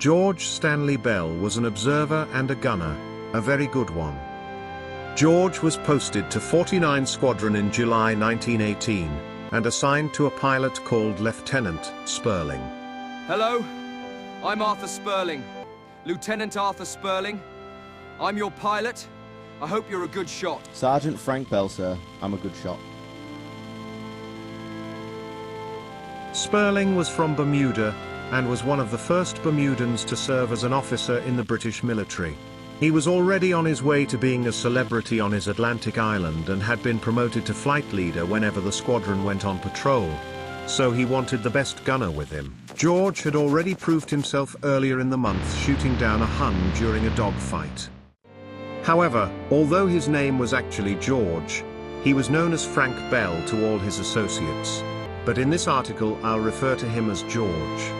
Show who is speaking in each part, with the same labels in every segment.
Speaker 1: George Stanley Bell was an observer and a gunner, a very good one. George was posted to 49 Squadron in July 1918, and assigned to a pilot called Lieutenant Spurling.
Speaker 2: Hello, I'm Arthur Spurling, Lieutenant Arthur Spurling. I'm your pilot. I hope you're a good shot.
Speaker 3: Sergeant Frank Bell, sir. I'm a good shot.
Speaker 1: Spurling was from Bermuda, and was one of the first Bermudans to serve as an officer in the British military. He was already on his way to being a celebrity on his Atlantic island and had been promoted to flight leader whenever the squadron went on patrol. So he wanted the best gunner with him. George had already proved himself earlier in the month shooting down a Hun during a dogfight. However, although his name was actually George, he was known as Frank Bell to all his associates. But in this article I'll refer to him as George.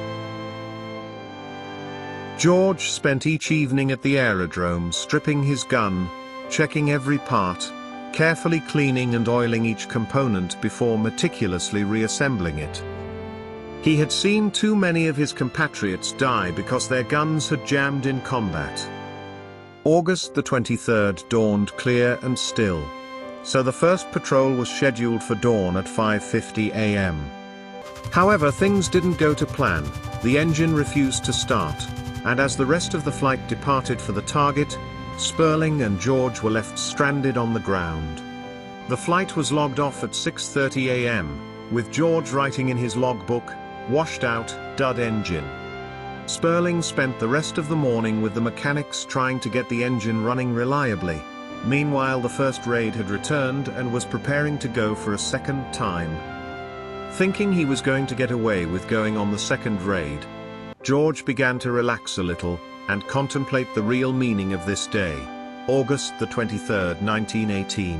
Speaker 1: George spent each evening at the aerodrome stripping his gun, checking every part, carefully cleaning and oiling each component before meticulously reassembling it. He had seen too many of his compatriots die because their guns had jammed in combat. August the 23rd dawned clear and still, so the first patrol was scheduled for dawn at 5:50 a.m. However, things didn't go to plan. The engine refused to start, and as the rest of the flight departed for the target, Spurling and George were left stranded on the ground. The flight was logged off at 6:30 a.m., with George writing in his logbook, "Washed out, dud engine." Spurling spent the rest of the morning with the mechanics trying to get the engine running reliably. Meanwhile, the first raid had returned and was preparing to go for a second time. Thinking he was going to get away with going on the second raid, George began to relax a little, and contemplate the real meaning of this day. August the 23rd, 1918.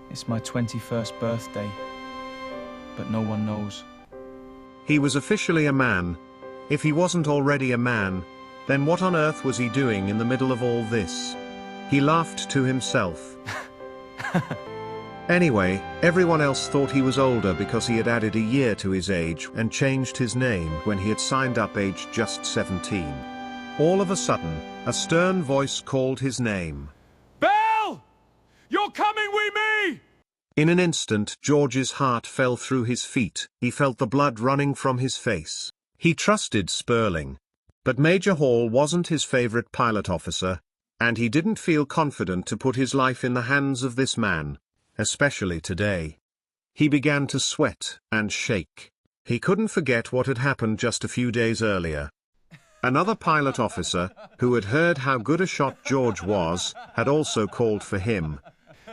Speaker 4: It's my 21st birthday, but no one knows.
Speaker 1: He was officially a man. If he wasn't already a man, then what on earth was he doing in the middle of all this? He laughed to himself. Anyway, everyone else thought he was older because he had added a year to his age and changed his name when he had signed up aged just 17. All of a sudden, a stern voice called his name.
Speaker 2: Bell! You're coming with me!
Speaker 1: In an instant, George's heart fell through his feet. He felt the blood running from his face. He trusted Spurling. But Major Hall wasn't his favorite pilot officer, and he didn't feel confident to put his life in the hands of this man, especially today. He began to sweat and shake. He couldn't forget what had happened just a few days earlier. Another pilot officer, who had heard how good a shot George was, had also called for him.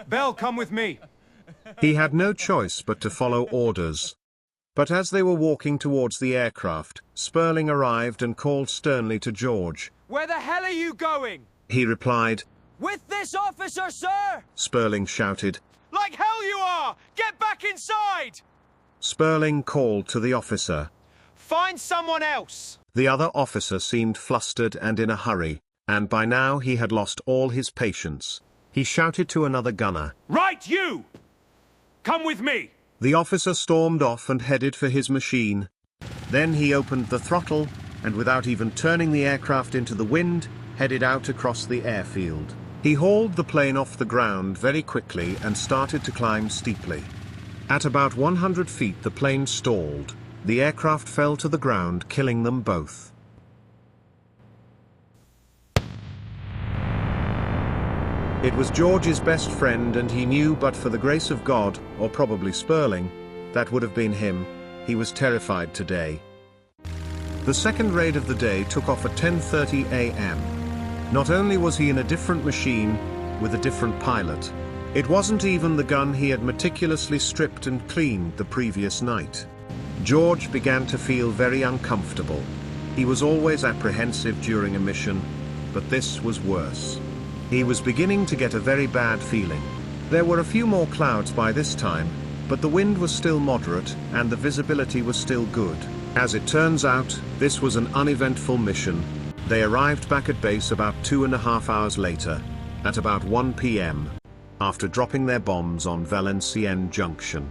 Speaker 2: Bell, come with me.
Speaker 1: He had no choice but to follow orders. But as they were walking towards the aircraft, Spurling arrived and called sternly to George.
Speaker 2: Where the hell are you going?
Speaker 1: He replied,
Speaker 2: With this officer, sir!
Speaker 1: Spurling shouted.
Speaker 2: Like hell you are! Get back inside!
Speaker 1: Spurling called to the officer.
Speaker 2: Find someone else!
Speaker 1: The other officer seemed flustered and in a hurry, and by now he had lost all his patience. He shouted to another gunner.
Speaker 2: Right, you! Come with me!
Speaker 1: The officer stormed off and headed for his machine. Then he opened the throttle, and without even turning the aircraft into the wind, headed out across the airfield. He hauled the plane off the ground very quickly and started to climb steeply. At about 100 feet the plane stalled. The aircraft fell to the ground, killing them both. It was George's best friend, and he knew, but for the grace of God, or probably Spurling, that would have been him, he was terrified today. The second raid of the day took off at 10:30 a.m. Not only was he in a different machine, with a different pilot, it wasn't even the gun he had meticulously stripped and cleaned the previous night. George began to feel very uncomfortable. He was always apprehensive during a mission, but this was worse. He was beginning to get a very bad feeling. There were a few more clouds by this time, but the wind was still moderate, and the visibility was still good. As it turns out, this was an uneventful mission. They arrived back at base about 2.5 hours later, at about 1 p.m., after dropping their bombs on Valenciennes Junction.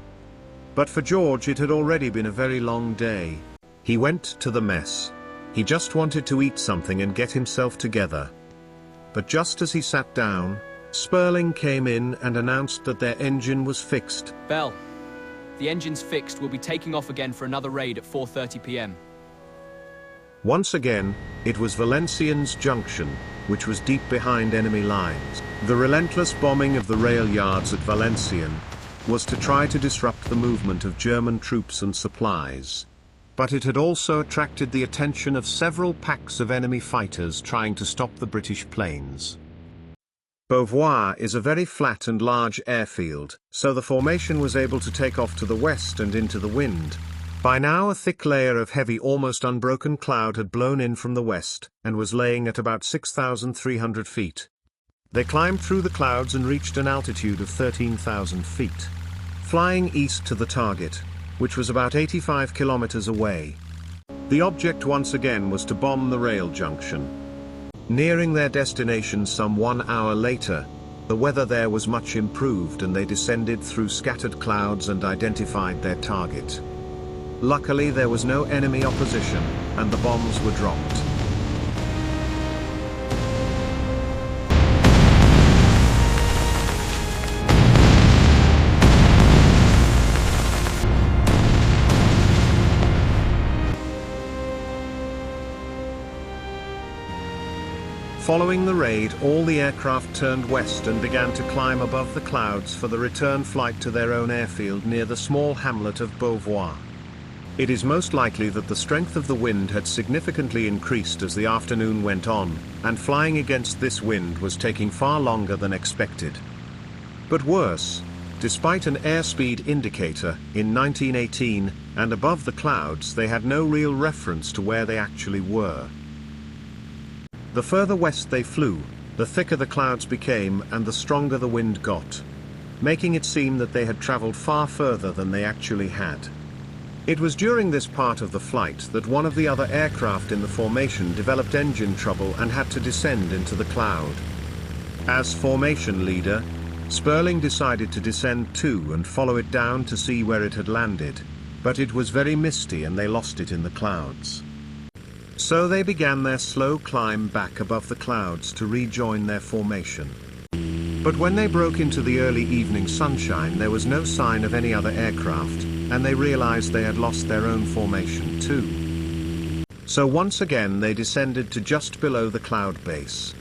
Speaker 1: But for George it had already been a very long day. He went to the mess. He just wanted to eat something and get himself together. But just as he sat down, Sperling came in and announced that their engine was fixed.
Speaker 5: Bell, the engine's fixed. We'll be taking off again for another raid at 4:30 p.m.
Speaker 1: Once again, it was Valenciennes Junction, which was deep behind enemy lines. The relentless bombing of the rail yards at Valenciennes was to try to disrupt the movement of German troops and supplies. But it had also attracted the attention of several packs of enemy fighters trying to stop the British planes. Beauvoir is a very flat and large airfield, so the formation was able to take off to the west and into the wind. By now a thick layer of heavy, almost unbroken cloud had blown in from the west, and was laying at about 6,300 feet. They climbed through the clouds and reached an altitude of 13,000 feet. Flying east to the target, which was about 85 kilometers away. The object once again was to bomb the rail junction. Nearing their destination some 1 hour later, the weather there was much improved and they descended through scattered clouds and identified their target. Luckily there was no enemy opposition, and the bombs were dropped. Following the raid, all the aircraft turned west and began to climb above the clouds for the return flight to their own airfield near the small hamlet of Beauvoir. It is most likely that the strength of the wind had significantly increased as the afternoon went on, and flying against this wind was taking far longer than expected. But worse, despite an airspeed indicator in 1918, and above the clouds, they had no real reference to where they actually were. The further west they flew, the thicker the clouds became and the stronger the wind got, making it seem that they had traveled far further than they actually had. It was during this part of the flight that one of the other aircraft in the formation developed engine trouble and had to descend into the cloud. As formation leader, Sperling decided to descend too and follow it down to see where it had landed, but it was very misty and they lost it in the clouds. So they began their slow climb back above the clouds to rejoin their formation. But when they broke into the early evening sunshine, there was no sign of any other aircraft, and they realized they had lost their own formation too. So once again they descended to just below the cloud base.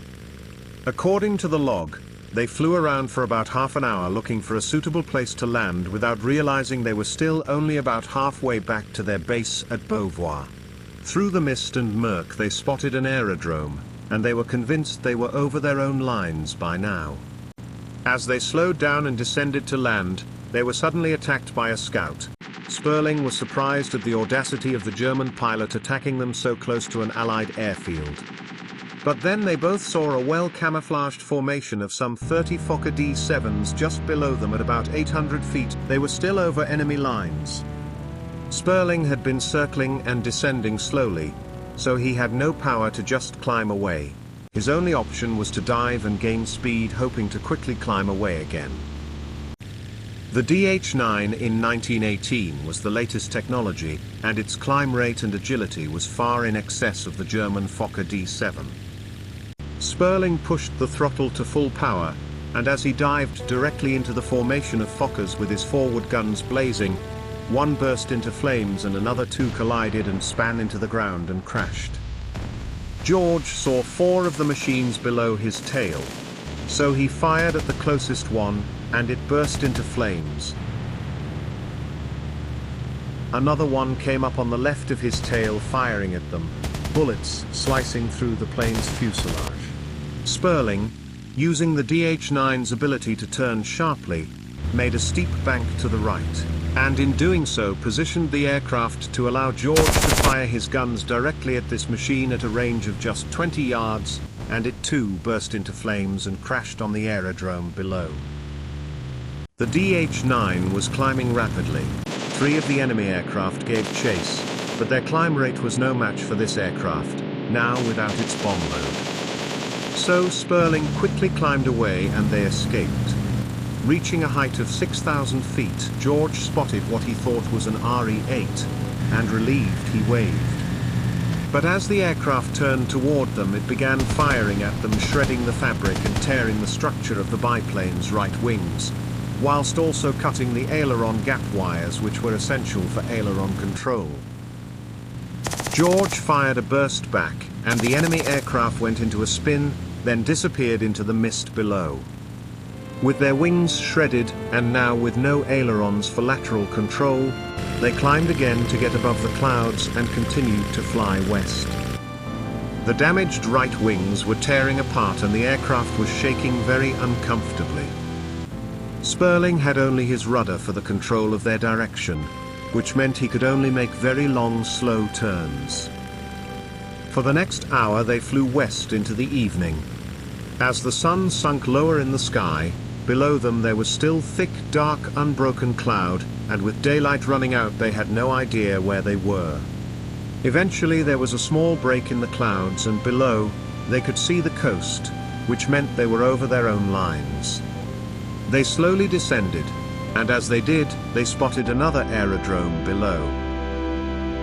Speaker 1: According to the log, they flew around for about half an hour looking for a suitable place to land without realizing they were still only about halfway back to their base at Beauvoir. Through the mist and murk they spotted an aerodrome, and they were convinced they were over their own lines by now. As they slowed down and descended to land, they were suddenly attacked by a scout. Sperling was surprised at the audacity of the German pilot attacking them so close to an Allied airfield. But then they both saw a well-camouflaged formation of some 30 Fokker D-7s just below them at about 800 feet. They were still over enemy lines. Sperling had been circling and descending slowly, so he had no power to just climb away. His only option was to dive and gain speed, hoping to quickly climb away again. The DH-9 in 1918 was the latest technology, and its climb rate and agility was far in excess of the German Fokker D-7. Sperling pushed the throttle to full power, and as he dived directly into the formation of Fokkers with his forward guns blazing, one burst into flames and another two collided and span into the ground and crashed. George saw 4 of the machines below his tail, so he fired at the closest one, and it burst into flames. Another one came up on the left of his tail, firing at them, bullets slicing through the plane's fuselage. Sperling, using the DH-9's ability to turn sharply, made a steep bank to the right, and in doing so positioned the aircraft to allow George to fire his guns directly at this machine at a range of just 20 yards, and it too burst into flames and crashed on the aerodrome below. The DH-9 was climbing rapidly. 3 of the enemy aircraft gave chase, but their climb rate was no match for this aircraft, now without its bomb load. So Sperling quickly climbed away and they escaped. Reaching a height of 6,000 feet, George spotted what he thought was an RE-8, and relieved he waved. But as the aircraft turned toward them, it began firing at them, shredding the fabric and tearing the structure of the biplane's right wings, whilst also cutting the aileron gap wires which were essential for aileron control. George fired a burst back, and the enemy aircraft went into a spin, then disappeared into the mist below. With their wings shredded, and now with no ailerons for lateral control, they climbed again to get above the clouds and continued to fly west. The damaged right wings were tearing apart and the aircraft was shaking very uncomfortably. Sperling had only his rudder for the control of their direction, which meant he could only make very long, slow turns. For the next hour they flew west into the evening. As the sun sunk lower in the sky, below them there was still thick, dark, unbroken cloud, and with daylight running out they had no idea where they were. Eventually there was a small break in the clouds, and below, they could see the coast, which meant they were over their own lines. They slowly descended, and as they did, they spotted another aerodrome below.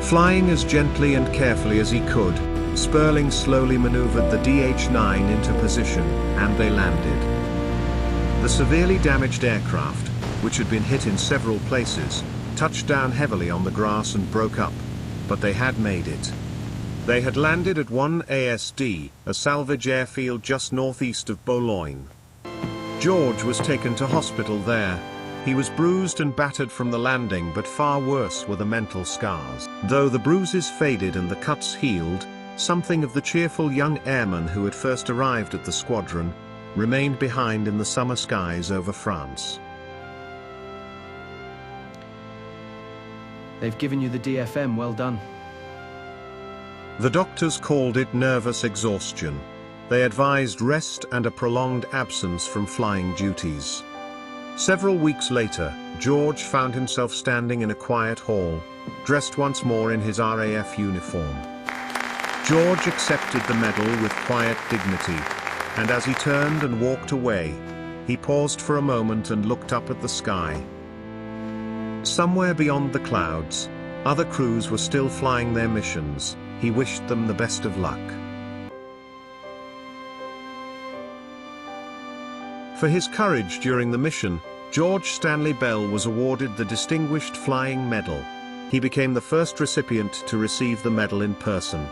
Speaker 1: Flying as gently and carefully as he could, Sperling slowly maneuvered the DH-9 into position, and they landed. The severely damaged aircraft, which had been hit in several places, touched down heavily on the grass and broke up, but they had made it. They had landed at 1 ASD, a salvage airfield just northeast of Boulogne. George was taken to hospital there. He was bruised and battered from the landing, but far worse were the mental scars. Though the bruises faded and the cuts healed, something of the cheerful young airman who had first arrived at the squadron remained behind in the summer skies over France.
Speaker 5: They've given you the DFM, well done.
Speaker 1: The doctors called it nervous exhaustion. They advised rest and a prolonged absence from flying duties. Several weeks later, George found himself standing in a quiet hall, dressed once more in his RAF uniform. George accepted the medal with quiet dignity, and as he turned and walked away, he paused for a moment and looked up at the sky. Somewhere beyond the clouds, other crews were still flying their missions. He wished them the best of luck. For his courage during the mission, George Stanley Bell was awarded the Distinguished Flying Medal. He became the first recipient to receive the medal in person.